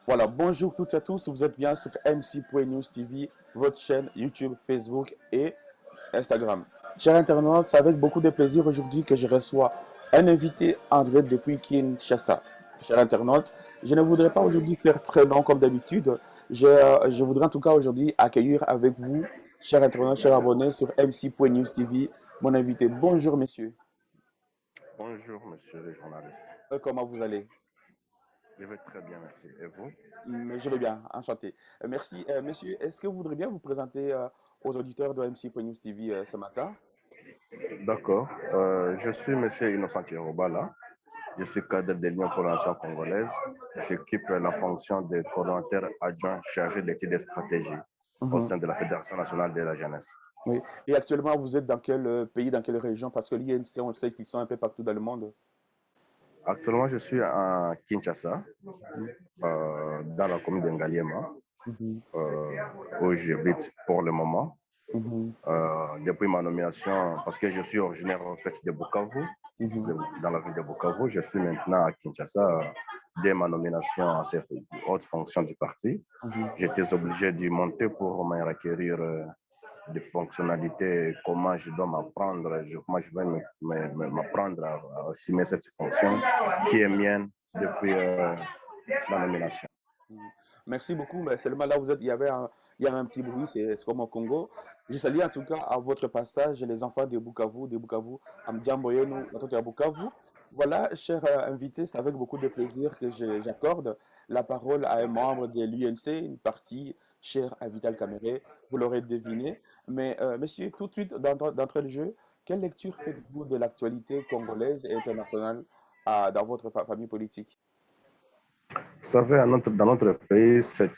Voilà, bonjour toutes et à tous, vous êtes bien sur MC.News TV, votre chaîne YouTube, Facebook et Instagram. Chers internautes, c'est avec beaucoup de plaisir aujourd'hui que je reçois un invité, André depuis Kinshasa. Chers internautes, je ne voudrais pas aujourd'hui faire très long comme d'habitude. Je voudrais en tout cas aujourd'hui accueillir avec vous, chers internautes, chers abonnés sur MC.News TV, mon invité. Bonjour messieurs. Bonjour, monsieur le journaliste. Comment vous allez? Je vais très bien, merci. Et vous? Je vais bien, enchanté. Merci. Monsieur, est-ce que vous voudriez bien vous présenter aux auditeurs de MC.News TV ce matin? D'accord. Je suis monsieur Innocent Robala. Je suis cadre de l'Union pour la nation congolaise. J'occupe la fonction de coordonnateur adjoint chargé d'études et stratégies au Mhm. sein de la Fédération nationale de la jeunesse. Oui. Et actuellement, vous êtes dans quel pays, dans quelle région? Parce que l'INC, on sait qu'ils sont un peu partout dans le monde. Actuellement, je suis à Kinshasa, Mhm. dans la commune de Ngaliema, Mhm. euh, où j'habite pour le moment. Mhm. Depuis ma nomination, parce que je suis originaire en fait de Bukavu, Mhm. dans la ville de Bukavu, je suis maintenant à Kinshasa. Dès ma nomination à ces hautes fonctions du parti, Mhm. j'étais obligé de monter pour me requérir des fonctionnalités, comment je dois m'apprendre, comment je vais m'apprendre à assumer cette fonction qui est mienne depuis la nomination. Mhm. Merci beaucoup. Mais seulement là, il y avait un petit bruit, c'est comme au Congo. Je salue en tout cas à votre passage les enfants de Bukavu, Amdiamboyeno, à Bukavu. Voilà, cher invité, c'est avec beaucoup de plaisir que j'accorde la parole à un membre de l'UNC, une partie chère à Vital Kamere, vous l'aurez deviné. Mais monsieur, tout de suite, d'entrée de jeu, quelle lecture faites-vous de l'actualité congolaise et internationale dans votre famille politique? Vous savez, dans notre pays, ces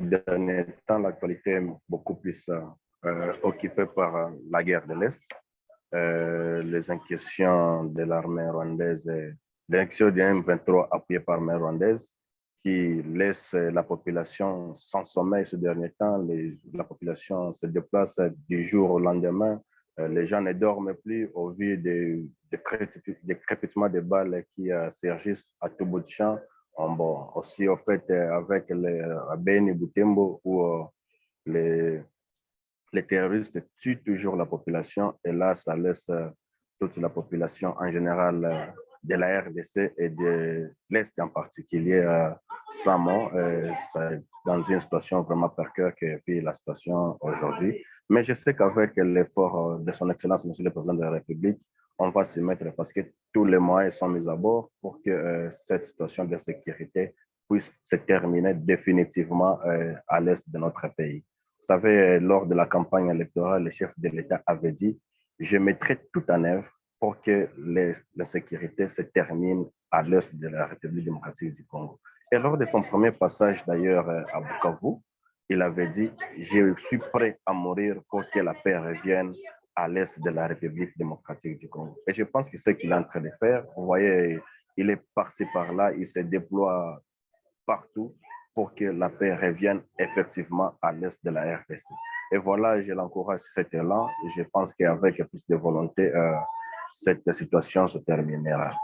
derniers temps, l'actualité est beaucoup plus occupée par la guerre de l'Est, les incursions de l'armée rwandaise, l'incursion du M23 appuyée par l'armée rwandaise, qui laisse la population sans sommeil ces derniers temps. La population se déplace du jour au lendemain. Les gens ne dorment plus au vu des crépitements de balles qui surgissent à tout bout de champ. Bon, aussi, au fait, avec les Beni Butembo, où les, les terroristes tuent toujours la population, et là, ça laisse toute la population en général de la RDC et de l'Est en particulier sans mort. C'est dans une situation vraiment par cœur que vit la situation aujourd'hui. Mais je sais qu'avec l'effort de son Excellence, Monsieur le Président de la République, on va s'y mettre parce que tous les moyens sont mis à bord pour que cette situation de sécurité puisse se terminer définitivement à l'est de notre pays. Vous savez, lors de la campagne électorale, le chef de l'État avait dit: je mettrai tout en œuvre pour que la sécurité se termine à l'est de la République démocratique du Congo. Et lors de son premier passage d'ailleurs à Bukavu, il avait dit: je suis prêt à mourir pour que la paix revienne à l'est de la République démocratique du Congo. Et je pense que c'est ce qu'il est en train de faire. Vous voyez, il est par-ci par-là, il se déploie partout pour que la paix revienne effectivement à l'est de la RDC. Et voilà, je l'encourage sur cet élan. Je pense qu'avec plus de volonté, cette situation se terminera.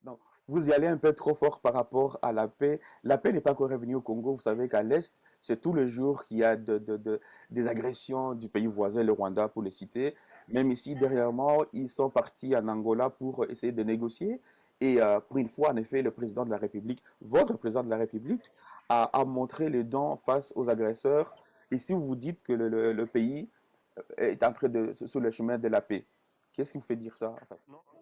Donc, vous y allez un peu trop fort par rapport à la paix. La paix n'est pas encore revenue au Congo. Vous savez qu'à l'Est, c'est tous les jours qu'il y a des agressions du pays voisin, le Rwanda pour les citer. Même ici, dernièrement, ils sont partis en Angola pour essayer de négocier. Et pour une fois, en effet, le président de la République, votre président de la République, a montré les dents face aux agresseurs. Et si vous vous dites que le pays est en train sur le chemin de la paix, qu'est-ce qui vous fait dire ça, en fait?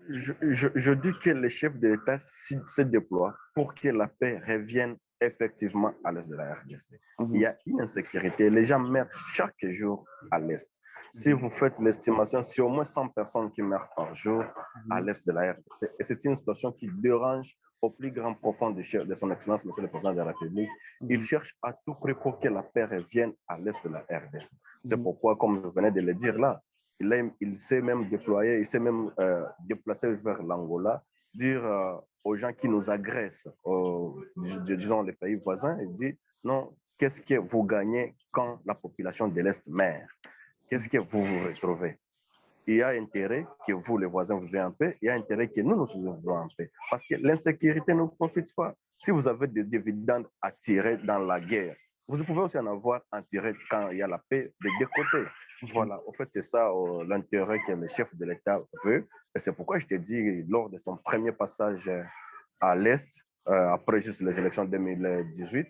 Je dis que les chefs de l'État se déploient pour que la paix revienne effectivement à l'est de la RDC. Il y Mhm, a une insécurité. Les gens meurent chaque jour à l'est. Si mhm, vous faites l'estimation, c'est au moins 100 personnes qui meurent par jour à mhm, l'est de la RDC. Et c'est une situation qui dérange au plus grand profond de son Excellence, Monsieur le Président de la République. Il mhm, cherche à tout prix pour que la paix revienne à l'est de la RDC. C'est mhm. pourquoi, comme je venais de le dire là, il s'est même déployé, il s'est même déplacé vers l'Angola, dire aux gens qui nous agressent, disons les pays voisins, il dit: non, qu'est-ce que vous gagnez quand la population de l'Est meurt? Qu'est-ce que vous vous retrouvez? il y a intérêt que vous, les voisins, vous vivez en paix. Il y a intérêt que nous vivons en paix. Parce que l'insécurité ne profite pas. Si vous avez des dividendes à tirer dans la guerre, vous pouvez aussi en avoir à tirer quand il y a la paix des deux côtés. Voilà, en fait, c'est ça l'intérêt que le chef de l'État veut. Et c'est pourquoi je t'ai dit, lors de son premier passage à l'Est, après juste les élections de 2018,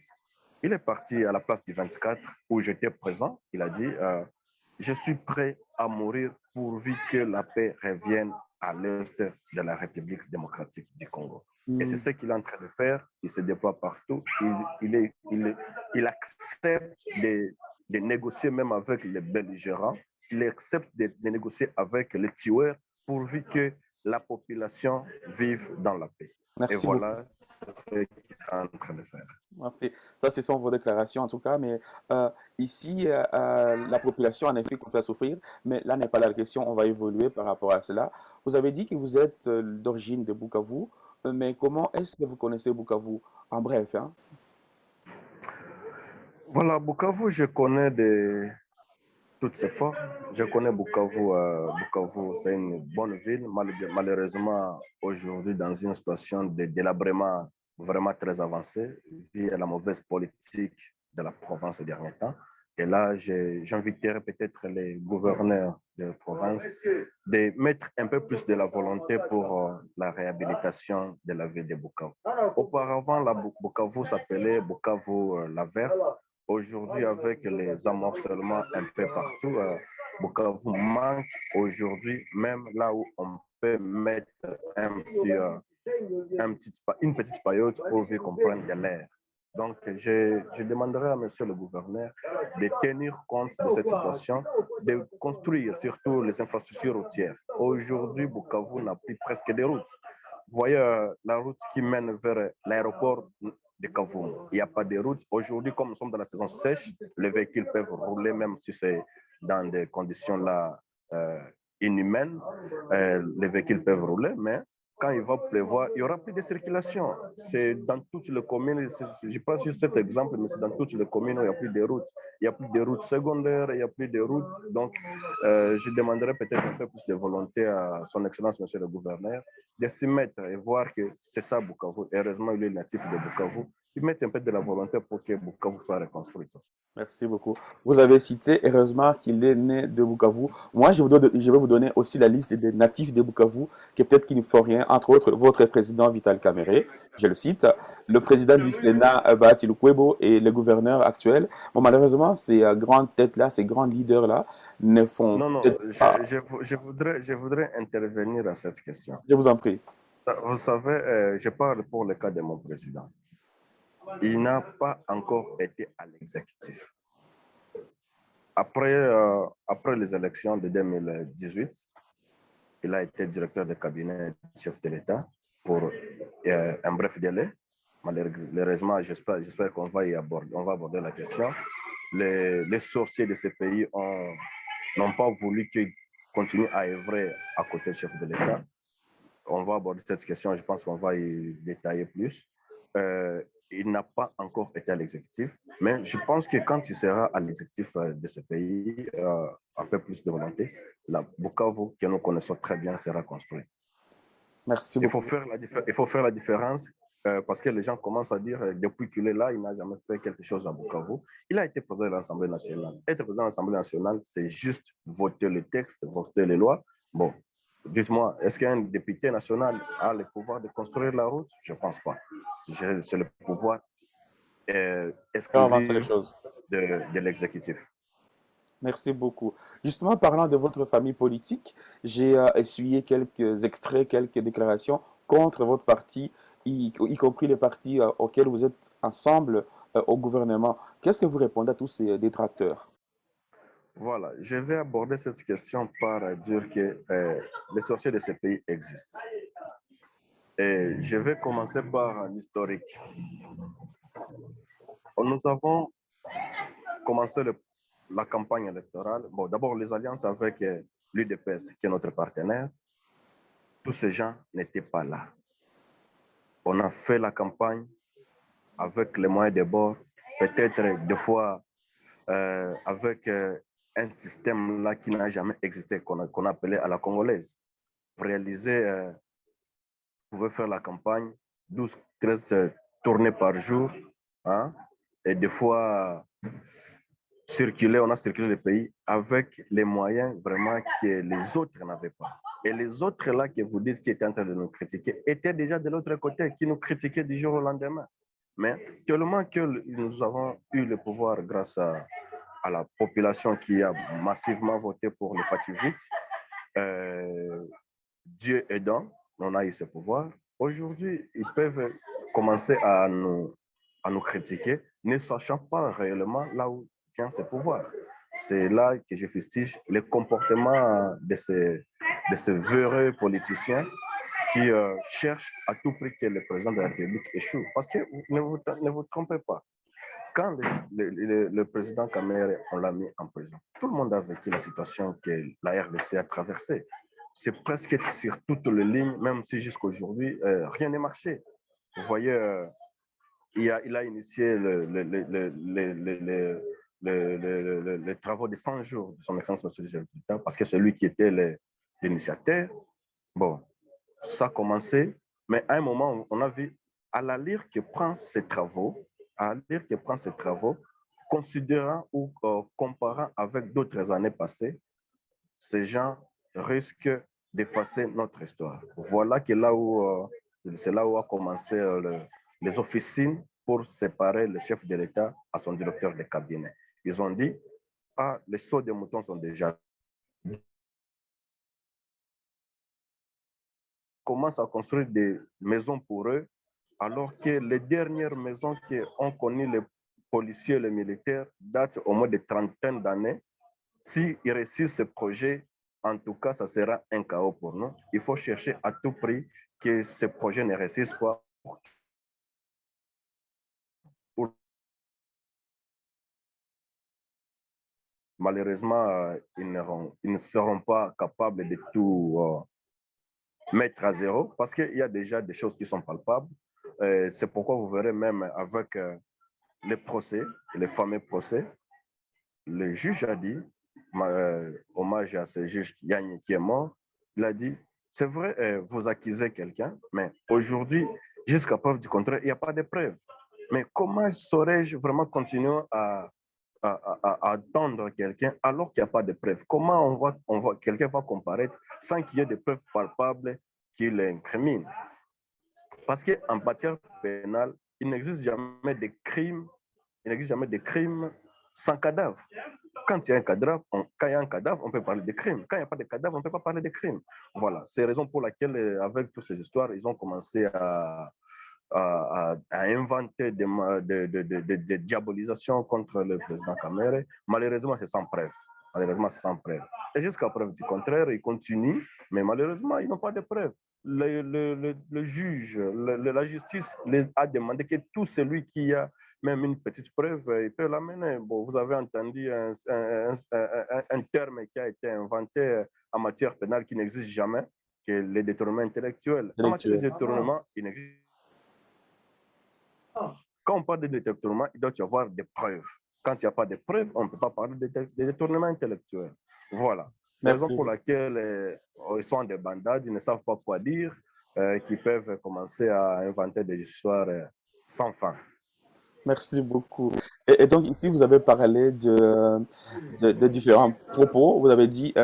il est parti à la place du 24 où j'étais présent. Il a dit je suis prêt à mourir pourvu que la paix revienne à l'est de la République démocratique du Congo. Et c'est ce qu'il est en train de faire. Il se déploie partout. Il accepte de négocier même avec les belligérants. Il accepte de négocier avec les tueurs pourvu que la population vive dans la paix. Et Merci beaucoup. voilà ce qu'il est en train de faire. Merci. Ça, ce sont vos déclarations en tout cas, mais ici, la population en effet commence à souffrir, mais là n'est pas la question, on va évoluer par rapport à cela. Vous avez dit que vous êtes d'origine de Bukavu, mais comment est-ce que vous connaissez Bukavu? En bref, hein? Voilà, Bukavu, je connais toutes ses formes. Je connais Bukavu. Bukavu, c'est une bonne ville. Malheureusement, aujourd'hui, dans une situation de délabrement vraiment très avancée, vu à la mauvaise politique de la province ces derniers temps. Et là, j'inviterai peut-être les gouverneurs de province de mettre un peu plus de la volonté pour la réhabilitation de la ville de Bukavu. Auparavant, la Bukavu s'appelait Bukavu la Verte. Aujourd'hui, avec les amorcellements un peu partout, Bukavu manque aujourd'hui, même là où on peut mettre une petite paillote pourvu qu'on prenne de l'air. Donc, je demanderai à monsieur le gouverneur de tenir compte de cette situation, de construire surtout les infrastructures routières. Aujourd'hui, Bukavu n'a plus presque de routes. Vous voyez la route qui mène vers l'aéroport de Kavumu. Il n'y a pas de route. Aujourd'hui, comme nous sommes dans la saison sèche, les véhicules peuvent rouler même si c'est dans des conditions là inhumaines. Les véhicules peuvent rouler, mais quand il va pleuvoir, il n'y aura plus de circulation. C'est dans toutes les communes, je passe juste cet exemple, mais c'est dans toutes les communes où il n'y a plus de routes. Il n'y a plus de routes secondaires, il n'y a plus de routes. Donc, je demanderai peut-être un peu plus de volonté à son Excellence, Monsieur le Gouverneur, de s'y mettre et voir que c'est ça Bukavu. Heureusement, il est natif de Bukavu. Il met un peu de la volonté pour que Bukavu soit reconstruite. Merci beaucoup. Vous avez cité, heureusement qu'il est né de Bukavu. Moi, je vais vous donner aussi la liste des natifs de Bukavu, qui peut-être qui ne font rien, entre autres votre président Vital Kamerhe, je le cite, le président du Sénat Bahati Lukwebo et le gouverneur actuel. Bon, malheureusement, ces grandes têtes-là, ces grands leaders-là ne font Non, non, peut-être pas. je voudrais intervenir à cette question. Je vous en prie. Vous savez, je parle pour le cas de mon président. Il n'a pas encore été à l'exécutif. Après les élections de 2018, il a été directeur de cabinet du chef de l'État pour un bref délai. Malheureusement, j'espère qu'on va aborder la question. Les sorciers de ce pays n'ont pas voulu qu'il continue à œuvrer à côté du chef de l'État. On va aborder cette question, je pense qu'on va y détailler plus. Il n'a pas encore été à l'exécutif, mais je pense que quand il sera à l'exécutif de ce pays, un peu plus de volonté, la Bukavu, que nous connaissons très bien, sera construit. Merci Il beaucoup. faut faire la différence parce que les gens commencent à dire depuis qu'il est là, il n'a jamais fait quelque chose à Bukavu. Il a été président de l'Assemblée nationale. Être président de l'Assemblée nationale, c'est juste voter les textes, voter les lois. Bon, dites-moi, est-ce qu'un député national a le pouvoir de construire la route? Je ne pense pas. C'est le pouvoir Avancer les exclusif choses. de l'exécutif. Merci beaucoup. Justement, parlant de votre famille politique, j'ai essuyé quelques extraits, quelques déclarations contre votre parti, y compris les partis auxquels vous êtes ensemble au gouvernement. Qu'est-ce que vous répondez à tous ces détracteurs? Voilà, je vais aborder cette question par dire que les sorciers de ce pays existent. Et je vais commencer par l'historique. Nous avons commencé la campagne électorale. Bon, d'abord, les alliances avec l'UDPS, qui est notre partenaire. Tous ces gens n'étaient pas là. On a fait la campagne avec les moyens de bord, peut-être des fois avec un système-là qui n'a jamais existé, qu'on appelait à la congolaise. Vous réalisez, vous pouvez faire la campagne, 12, 13 tournées par jour, hein, et des fois, on a circulé le pays avec les moyens vraiment que les autres n'avaient pas. Et les autres là que vous dites qui étaient en train de nous critiquer étaient déjà de l'autre côté, qui nous critiquaient du jour au lendemain. Mais tellement que nous avons eu le pouvoir grâce à la population qui a massivement voté pour le Fativite, Dieu aidant, on a eu ce pouvoir. Aujourd'hui, ils peuvent commencer à nous critiquer, ne sachant pas réellement là où vient ce pouvoir. C'est là que je fustige le comportement de ces véreux politiciens qui cherchent à tout prix que le président de la République échoue. Parce que ne vous trompez pas, quand le président Kamere, on l'a mis en prison, tout le monde a vécu la situation que la RDC a traversée. C'est presque sur toutes les lignes, même si jusqu'aujourd'hui, rien n'est marché. Vous voyez, il a initié les travaux de 100 jours de son excellence monsieur le président, parce que c'est lui qui était l'initiateur. Bon, ça a commencé, mais à un moment, on a vu, à la lire que prend ces travaux, considérant ou comparant avec d'autres années passées, ces gens risquent d'effacer notre histoire. Voilà que c'est là où a commencé les officines pour séparer le chef de l'État à son directeur de cabinet. Ils ont dit, ah, les sauts de moutons sont déjà... Commencent à construire des maisons pour eux, alors que les dernières maisons qu'ont connues les policiers et les militaires datent au moins de trentaine d'années. S'ils réussissent ce projet, en tout cas, ça sera un chaos pour nous. Il faut chercher à tout prix que ce projet ne réussisse pas. Malheureusement, ils ne seront pas capables de tout mettre à zéro parce qu'il y a déjà des choses qui sont palpables. C'est pourquoi vous verrez même avec les procès, les fameux procès, le juge a dit, hommage à ce juge Yagne qui est mort, il a dit, c'est vrai, vous accusez quelqu'un, mais aujourd'hui, jusqu'à preuve du contraire, il n'y a pas de preuves. Mais comment saurais-je vraiment continuer à attendre quelqu'un alors qu'il n'y a pas de preuves? Comment quelqu'un va comparaître sans qu'il y ait de preuves palpables qui l'incriminent? Parce qu'en matière pénale, il n'existe jamais de crimes sans cadavre. Quand il y a un cadavre, on peut parler de crime. Quand il n'y a pas de cadavre, on ne peut pas parler de crime. Voilà, c'est la raison pour laquelle, avec toutes ces histoires, ils ont commencé à inventer des diabolisations contre le président Kamere. Malheureusement, c'est sans preuve. Et jusqu'à preuve du contraire, ils continuent, mais malheureusement, ils n'ont pas de preuves. Le juge, la justice a demandé que tout celui qui a même une petite preuve, il peut l'amener. Bon, vous avez entendu un terme qui a été inventé en matière pénale qui n'existe jamais, qui est le détournement intellectuel. En matière de détournement, il n'existe. Quand on parle de détournement, il doit y avoir des preuves. Quand il n'y a pas de preuves, on ne peut pas parler de détournement intellectuel. Voilà. C'est la raison pour laquelle ils sont en débandade, ils ne savent pas quoi dire, qu'ils peuvent commencer à inventer des histoires sans fin. Merci beaucoup. Et donc ici, vous avez parlé de différents propos. Vous avez dit,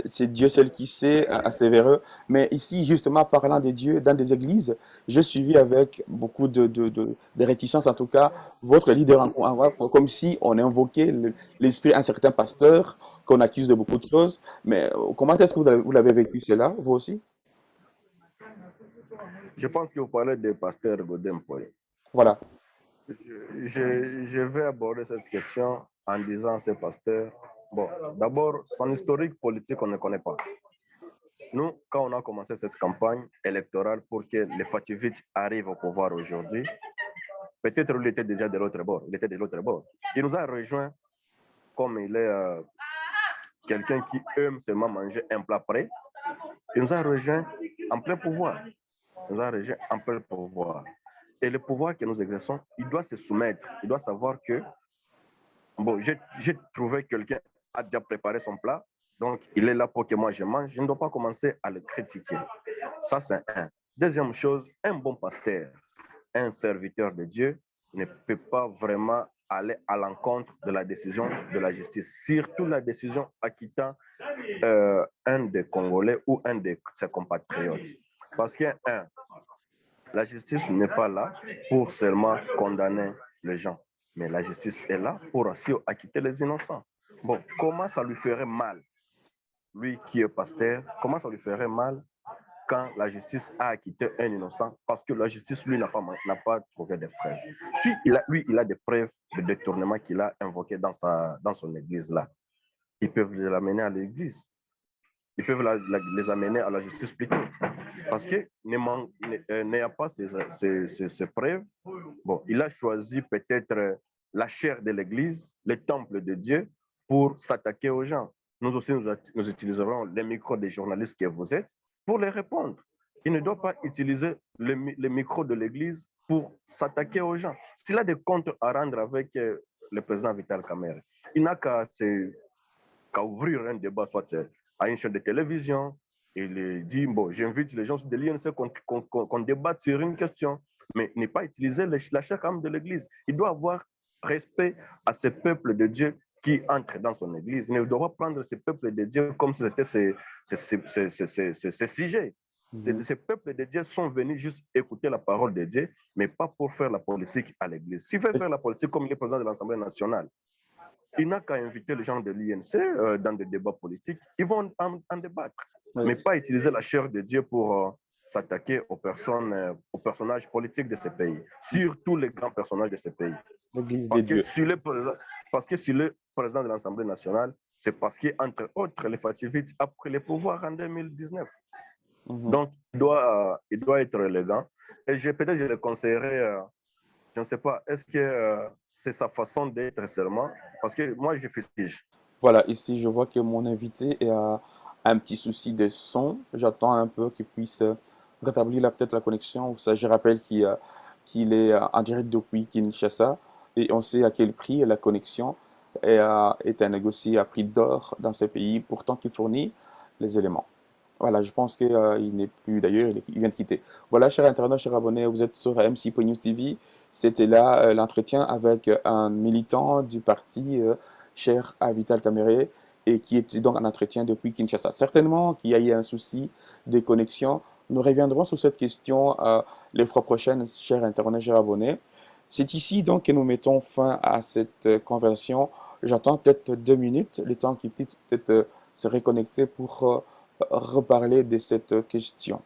c'est Dieu seul qui sait, assez véreux. Mais ici, justement, parlant de Dieu dans des églises, j'ai suivi avec beaucoup de réticence, en tout cas, votre leader comme si on invoquait l'esprit d'un certain pasteur qu'on accuse de beaucoup de choses. Mais comment est-ce que vous l'avez vécu cela, vous aussi? Je pense que vous parlez de pasteur Godin Poy. Voilà. Je vais aborder cette question en disant à ce pasteur, bon, d'abord, son historique politique, on ne connaît pas. Nous, quand on a commencé cette campagne électorale pour que les Fativites arrivent au pouvoir aujourd'hui, peut-être qu'il était déjà de l'autre bord. Il nous a rejoint comme il est quelqu'un qui aime seulement manger un plat prêt. Il nous a rejoint en plein pouvoir. Et le pouvoir que nous exerçons, il doit se soumettre. Il doit savoir que, bon, j'ai trouvé quelqu'un a déjà préparé son plat, donc il est là pour que moi je mange, je ne dois pas commencer à le critiquer. Ça, c'est un. Deuxième chose, un bon pasteur, un serviteur de Dieu ne peut pas vraiment aller à l'encontre de la décision de la justice, surtout la décision acquittant un des Congolais ou un de ses compatriotes. Parce que, un, la justice n'est pas là pour seulement condamner les gens, mais la justice est là pour aussi acquitter les innocents. Bon, comment ça lui ferait mal, lui qui est pasteur, comment ça lui ferait mal quand la justice a acquitté un innocent parce que la justice, lui, n'a pas trouvé de preuves. Si il a des preuves de détournement qu'il a invoquées dans son église-là, ils peuvent l'amener à l'église. Ils peuvent les amener à la justice plutôt. Parce que n'ayant pas ces preuves, bon, il a choisi peut-être la chair de l'église, le temple de Dieu, pour s'attaquer aux gens. Nous aussi, nous utiliserons les micros des journalistes que vous êtes pour les répondre. Il ne doit pas utiliser le micro de l'église pour s'attaquer aux gens. S'il a des comptes à rendre avec le président Vital Kamerhe, il n'a qu'à ouvrir un débat, soit à une chaîne de télévision. Il dit, bon, j'invite les gens de l'INC qu'on débatte sur une question, mais ne pas utiliser la chair de l'église. Il doit avoir respect à ce peuple de Dieu qui entre dans son église. Il ne doit pas prendre ce peuple de Dieu comme si c'était ses sujets. Ces peuples de Dieu sont venus juste écouter la parole de Dieu, mais pas pour faire la politique à l'église. S'il veut faire la politique comme il est président de l'Assemblée nationale, il n'a qu'à inviter les gens de l'INC dans des débats politiques. Ils vont en débattre, mais pas utiliser la chair de Dieu pour s'attaquer aux personnages politiques de ce pays, surtout les grands personnages de ce pays. Parce que si le président de l'Assemblée nationale, c'est parce qu'entre autres, les Fativites a pris le pouvoir en 2019. Donc, il doit être élégant. Et peut-être je le conseillerais, je ne sais pas, est-ce que c'est sa façon d'être seulement? Parce que moi, je fustige. Voilà, ici, je vois que mon invité a un petit souci de son. J'attends un peu qu'il puisse rétablir peut-être la connexion. Ça, je rappelle qu'il est en direct depuis Kinshasa et on sait à quel prix la connexion est à négocier à prix d'or dans ce pays, pourtant qui fournit les éléments. Voilà, je pense qu'il n'est plus, d'ailleurs, il vient de quitter. Voilà, chers internautes, chers abonnés, vous êtes sur MC.News TV. C'était là l'entretien avec un militant du parti cher à Vital Kamerhe et qui était donc en entretien depuis Kinshasa. Certainement qu'il y a eu un souci de connexion. Nous reviendrons sur cette question les fois prochaines, chers internautes, chers abonnés. C'est ici donc que nous mettons fin à cette conversation. J'attends peut-être 2 minutes, le temps qu'il puisse peut-être se reconnecter pour reparler de cette question.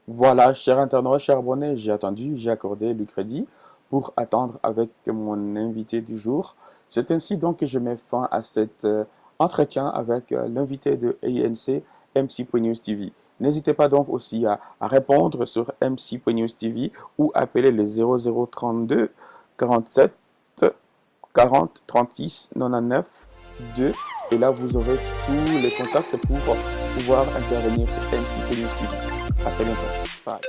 Voilà, chers internautes, chers abonnés, j'ai attendu, j'ai accordé le crédit pour attendre avec mon invité du jour. C'est ainsi donc que je mets fin à cet entretien avec l'invité de ANC, MC.News TV. N'hésitez pas donc aussi à répondre sur MC.News TV ou appeler les 0032 47 40 36 99 2 et là vous aurez tous les contacts pour pouvoir intervenir sur MC.News TV. À très bientôt. Bye.